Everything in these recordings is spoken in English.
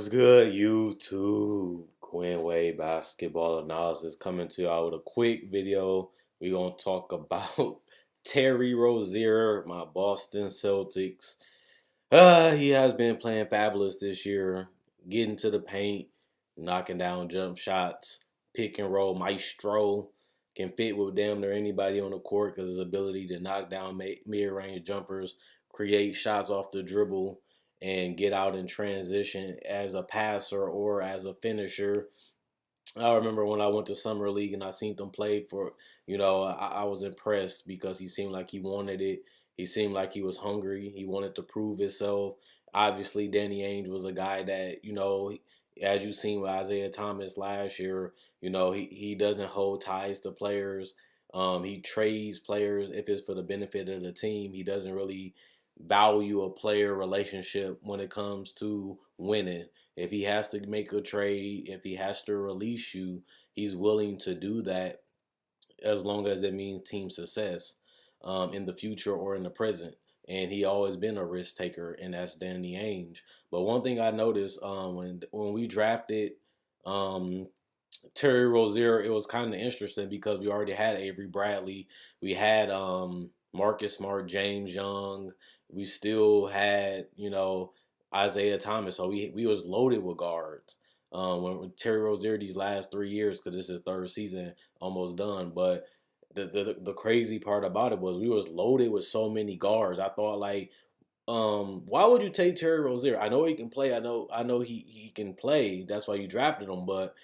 What's good, YouTube? Quinn Wade basketball analysis coming to y'all with a quick video. We're gonna talk about Terry Rozier, my Boston Celtics. He has been playing fabulous this year, getting to the paint, knocking down jump shots, pick and roll maestro. Can fit with damn near anybody on the court because his ability to knock down mid-range jumpers, create shots off the dribble, and get out in transition as a passer or as a finisher. I remember when I went to summer league and I seen them play for, I was impressed because he seemed like he wanted it. He seemed like he was hungry. He wanted to prove himself. Obviously, Danny Ainge was a guy that, as you seen with Isaiah Thomas last year, he doesn't hold ties to players. He trades players if it's for the benefit of the team. He doesn't really value a player relationship when it comes to winning. If he has to make a trade, if he has to release you, he's willing to do that as long as it means team success in the future or in the present. And he always been a risk taker, and that's Danny Ainge. But one thing I noticed when we drafted um, Terry Rozier, it was kind of interesting because we already had Avery Bradley, we had Marcus Smart, James Young, we still had Isaiah Thomas, so we was loaded with guards. When Terry Rozier these last 3 years, because this is his third season, almost done. But the crazy part about it was we was loaded with so many guards. I thought like, why would you take Terry Rozier? I know he can play. I know he can play. That's why you drafted him. But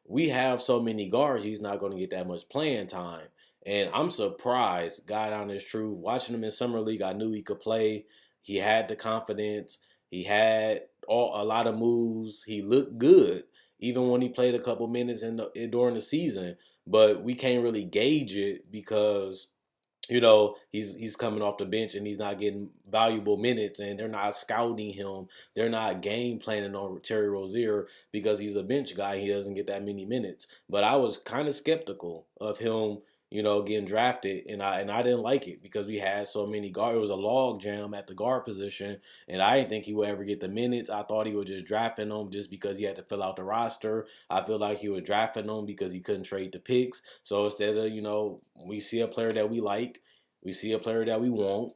we have so many guards, he's not going to get that much playing time. And I'm surprised, God honest truth, watching him in summer league, I knew he could play. He had the confidence. He had a lot of moves. He looked good, even when he played a couple minutes during the season. But we can't really gauge it because he's coming off the bench and he's not getting valuable minutes, and they're not scouting him. They're not game planning on Terry Rozier because he's a bench guy. He doesn't get that many minutes. But I was kind of skeptical of him, getting drafted, and I didn't like it because we had so many guards. It was a log jam at the guard position, and I didn't think he would ever get the minutes. I thought he was just drafting them just because he had to fill out the roster. I feel like he was drafting them because he couldn't trade the picks. So instead of, we see a player that we like, we see a player that we want,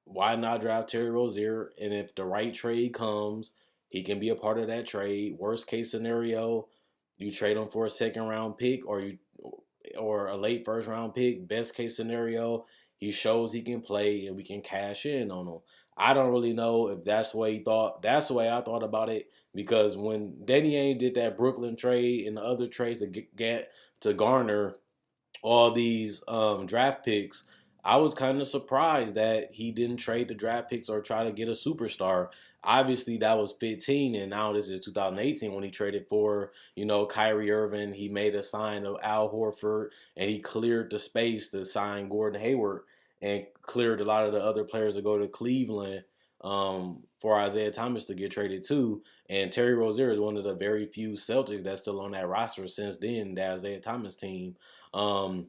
why not draft Terry Rozier? And if the right trade comes, he can be a part of that trade. Worst case scenario, you trade him for a second round pick or a late first round pick. Best case scenario, he shows he can play and we can cash in on him. I don't really know if that's the way he thought. That's the way I thought about it, because when Danny Ainge did that Brooklyn trade and the other trades to garner all these draft picks, I was kind of surprised that he didn't trade the draft picks or try to get a superstar. Obviously, that was 15, and now this is 2018 when he traded for, Kyrie Irving. He made a sign of Al Horford, and he cleared the space to sign Gordon Hayward and cleared a lot of the other players to go to Cleveland for Isaiah Thomas to get traded too. And Terry Rozier is one of the very few Celtics that's still on that roster since then, the Isaiah Thomas team. And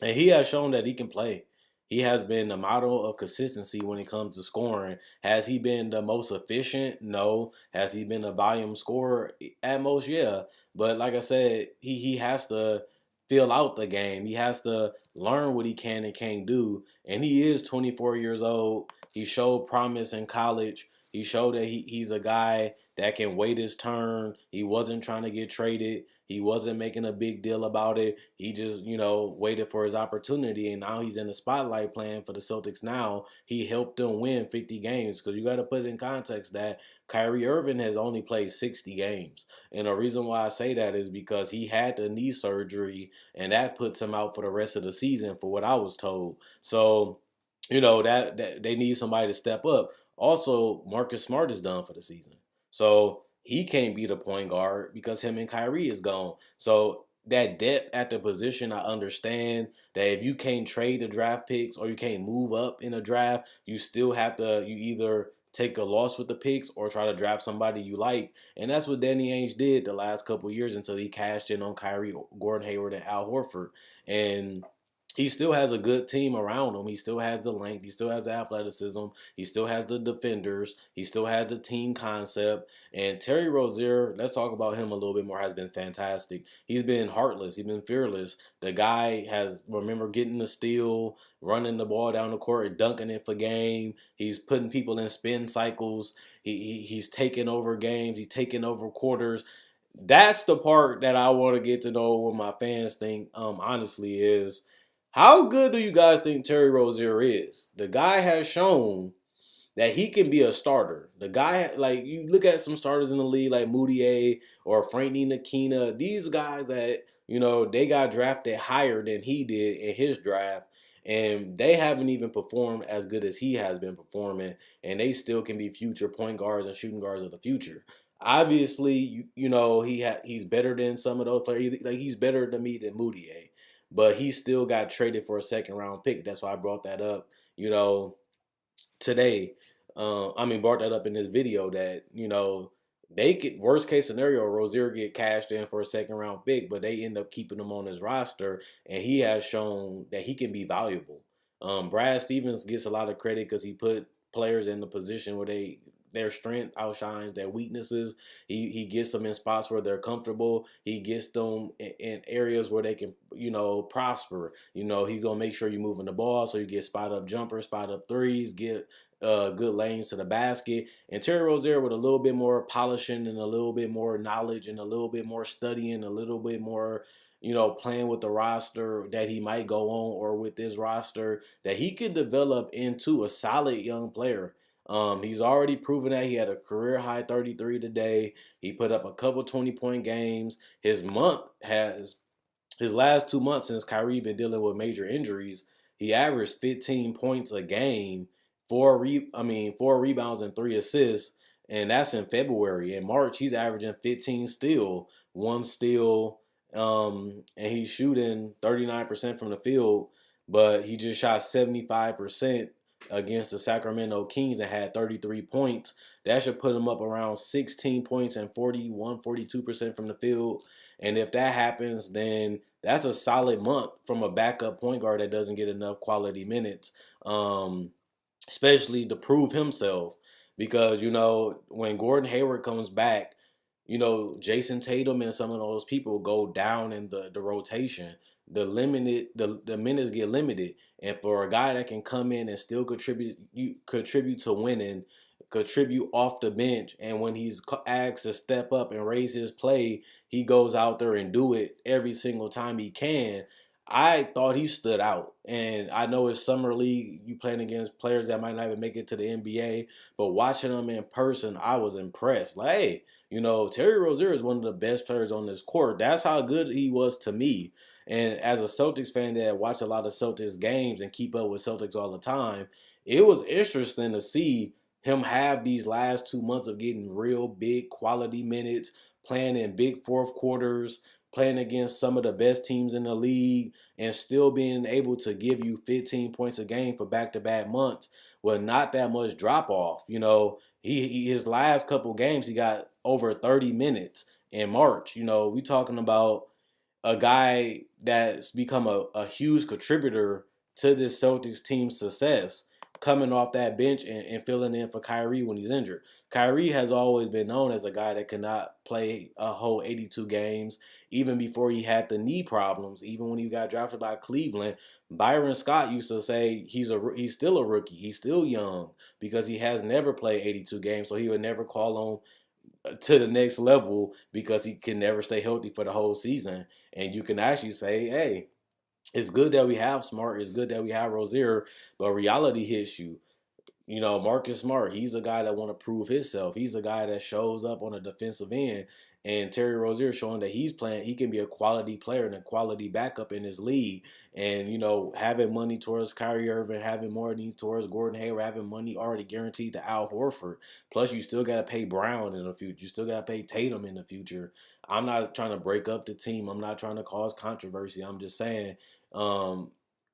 he has shown that he can play. He has been the model of consistency when it comes to scoring. Has he been the most efficient? No. Has he been a volume scorer? At most, yeah. But like I said, he has to fill out the game. He has to learn what he can and can't do. And he is 24 years old. He showed promise in college. He showed that he's a guy that can wait his turn. He wasn't trying to get traded. He wasn't making a big deal about it. He just, waited for his opportunity, and now he's in the spotlight playing for the Celtics now. He helped them win 50 games, because you got to put it in context that Kyrie Irving has only played 60 games. And the reason why I say that is because he had the knee surgery, and that puts him out for the rest of the season, for what I was told. So, that they need somebody to step up. Also, Marcus Smart is done for the season. So he can't be the point guard because him and Kyrie is gone. So that depth at the position, I understand that if you can't trade the draft picks or you can't move up in a draft, you still have to, you either take a loss with the picks or try to draft somebody you like. And that's what Danny Ainge did the last couple of years until he cashed in on Kyrie, Gordon Hayward, and Al Horford. And he still has a good team around him. He still has the length. He still has the athleticism. He still has the defenders. He still has the team concept. And Terry Rozier, let's talk about him a little bit more, has been fantastic. He's been heartless. He's been fearless. The guy has, remember, getting the steal, running the ball down the court, and dunking it for game. He's putting people in spin cycles. He's taking over games. He's taking over quarters. That's the part that I want to get to know what my fans think, honestly, is how good do you guys think Terry Rozier is? The guy has shown that he can be a starter. The guy, like, you look at some starters in the league like Moutier or Frank Ntilikina, these guys that, they got drafted higher than he did in his draft, and they haven't even performed as good as he has been performing, and they still can be future point guards and shooting guards of the future. Obviously, he's better than some of those players. Like, he's better to me than Moutier, but he still got traded for a second round pick. That's why I brought that up. Today. Brought that up in this video that they could, worst case scenario, Rozier get cashed in for a second round pick, but they end up keeping him on his roster, and he has shown that he can be valuable. Brad Stevens gets a lot of credit because he put players in the position where their strength outshines their weaknesses. He gets them in spots where they're comfortable. He gets them in areas where they can, prosper. He's gonna make sure you're moving the ball so you get spot up jumpers, spot up threes, get good lanes to the basket. And Terry Rozier with a little bit more polishing and a little bit more knowledge and a little bit more studying, a little bit more, playing with the roster that he might go on or with this roster, that he could develop into a solid young player. He's already proven that he had a career high 33 today. He put up a couple 20-point games. His last 2 months since Kyrie been dealing with major injuries, he averaged 15 points a game, four rebounds and 3 assists, and that's in February. In March, he's averaging 15 steal, 1 steal, and he's shooting 39% from the field, but he just shot 75% against the Sacramento Kings and had 33 points. That should put him up around 16 points and 42% from the field. And if that happens, then that's a solid month from a backup point guard that doesn't get enough quality minutes, especially to prove himself. Because, when Gordon Hayward comes back, Jason Tatum and some of those people go down in the rotation. The minutes get limited, and for a guy that can come in and still contribute to winning, contribute off the bench, and when he's asked to step up and raise his play, he goes out there and do it every single time he can. I thought he stood out, and I know it's summer league. You playing against players that might not even make it to the NBA, but watching them in person, I was impressed. Like, hey, Terry Rozier is one of the best players on this court. That's how good he was to me. And as a Celtics fan that watch a lot of Celtics games and keep up with Celtics all the time, it was interesting to see him have these last 2 months of getting real big quality minutes, playing in big fourth quarters, playing against some of the best teams in the league, and still being able to give you 15 points a game for back-to-back months with not that much drop-off. His last couple games, he got over 30 minutes in March. We talking about a guy that's become a huge contributor to this Celtics team's success, coming off that bench and filling in for Kyrie when he's injured. Kyrie has always been known as a guy that cannot play a whole 82 games, even before he had the knee problems. Even when he got drafted by Cleveland, Byron Scott used to say he's still a rookie, he's still young, because he has never played 82 games, so he would never call on to the next level because he can never stay healthy for the whole season. And you can actually say, hey, it's good that we have Smart, it's good that we have Rozier, but reality hits you. Marcus Smart, he's a guy that want to prove himself. He's a guy that shows up on the defensive end. And Terry Rozier showing that he can be a quality player and a quality backup in his league. And, having money towards Kyrie Irving, having more needs towards Gordon Hayward, having money already guaranteed to Al Horford. Plus, you still got to pay Brown in the future. You still got to pay Tatum in the future. I'm not trying to break up the team. I'm not trying to cause controversy. I'm just saying,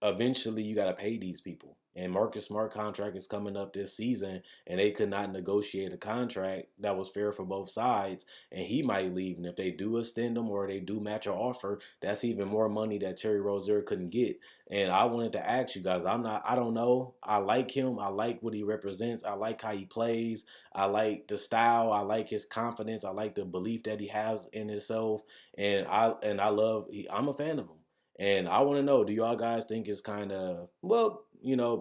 eventually you got to pay these people. And Marcus Smart contract is coming up this season, and they could not negotiate a contract that was fair for both sides, and he might leave. And if they do extend him or they do match an offer, that's even more money that Terry Rozier couldn't get. And I wanted to ask you guys, I don't know. I like him. I like what he represents. I like how he plays. I like the style. I like his confidence. I like the belief that he has in himself. I'm a fan of him. And I want to know, do y'all guys think it's kind of, well,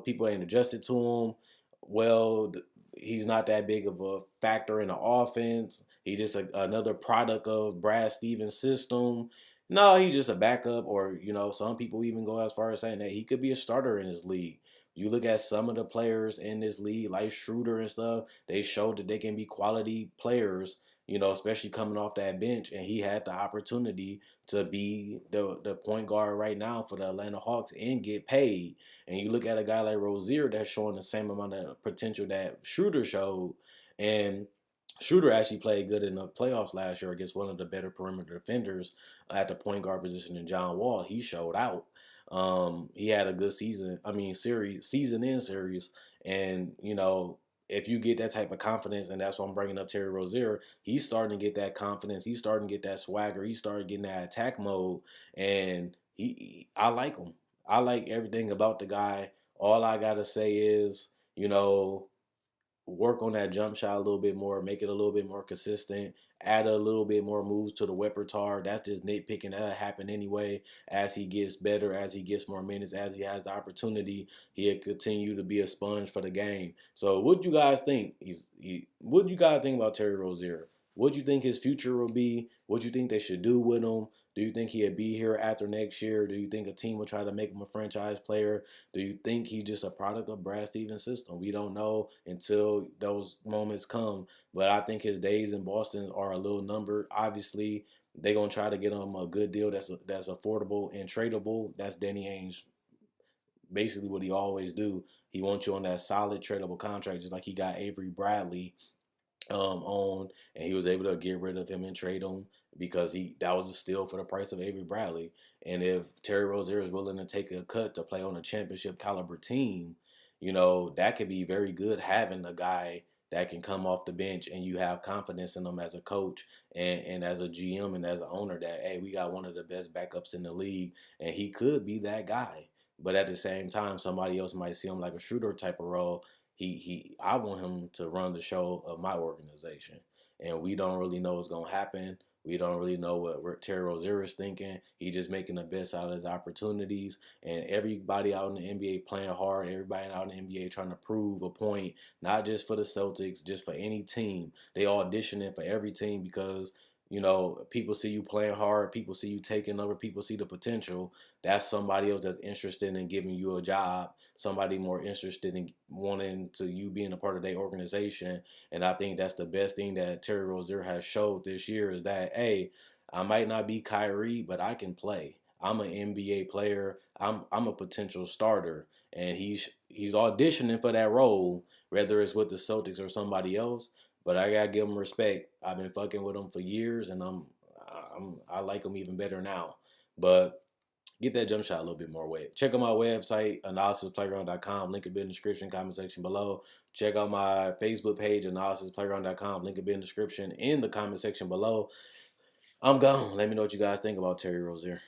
people ain't adjusted to him? Well, he's not that big of a factor in the offense. He's just another product of Brad Stevens' system. No, he's just a backup, or some people even go as far as saying that he could be a starter in this league. You look at some of the players in this league, like Schroeder and stuff. They showed that they can be quality players, especially coming off that bench. And he had the opportunity to be the point guard right now for the Atlanta Hawks and get paid. And you look at a guy like Rozier that's showing the same amount of potential that Schroeder showed, and Schroeder actually played good in the playoffs last year against one of the better perimeter defenders at the point guard position in John Wall. He showed out. He had a good season. I mean, season in series, and if you get that type of confidence, and that's why I'm bringing up Terry Rozier, he's starting to get that confidence. He's starting to get that swagger. He started getting that attack mode, and I like him. I like everything about the guy. All I gotta say is, work on that jump shot a little bit more, make it a little bit more consistent, add a little bit more moves to the repertoire. That's just nitpicking. That'll happen anyway. As he gets better, as he gets more minutes, as he has the opportunity, he'll continue to be a sponge for the game. So what do you guys think? What do you guys think about Terry Rozier? What do you think his future will be? What do you think they should do with him? Do you think he'll be here after next year? Do you think a team will try to make him a franchise player? Do you think he's just a product of Brad Stevens' system? We don't know until those moments come. But I think his days in Boston are a little numbered. Obviously, they're gonna try to get him a good deal that's affordable and tradable. That's Danny Ainge, basically what he always do. He wants you on that solid tradable contract, just like he got Avery Bradley on, and he was able to get rid of him and trade him because that was a steal for the price of Avery Bradley. And if Terry Rozier is willing to take a cut to play on a championship caliber team, that could be very good, having a guy that can come off the bench and you have confidence in him as a coach and as a GM and as an owner that, hey, we got one of the best backups in the league, and he could be that guy. But at the same time, somebody else might see him like a shooter type of role. I want him to run the show of my organization, and we don't really know what's gonna happen. We don't really know what Terry Rozier is thinking. He's just making the best out of his opportunities, and everybody out in the NBA playing hard. Everybody out in the NBA trying to prove a point, not just for the Celtics, just for any team. They auditioning for every team because people see you playing hard, people see you taking over, people see the potential. That's somebody else that's interested in giving you a job, somebody more interested in wanting to you being a part of their organization. And I think that's the best thing that Terry Rozier has showed this year is that, hey, I might not be Kyrie, but I can play. I'm an NBA player. I'm a potential starter, and he's auditioning for that role, whether it's with the Celtics or somebody else. But I gotta give him respect. I've been fucking with him for years, and I like him even better now. But get that jump shot a little bit more weight. Check out my website, analysisplayground.com. Link will be in the description, comment section below. Check out my Facebook page, analysisplayground.com. Link will be in the description in the comment section below. I'm gone. Let me know what you guys think about Terry Rozier.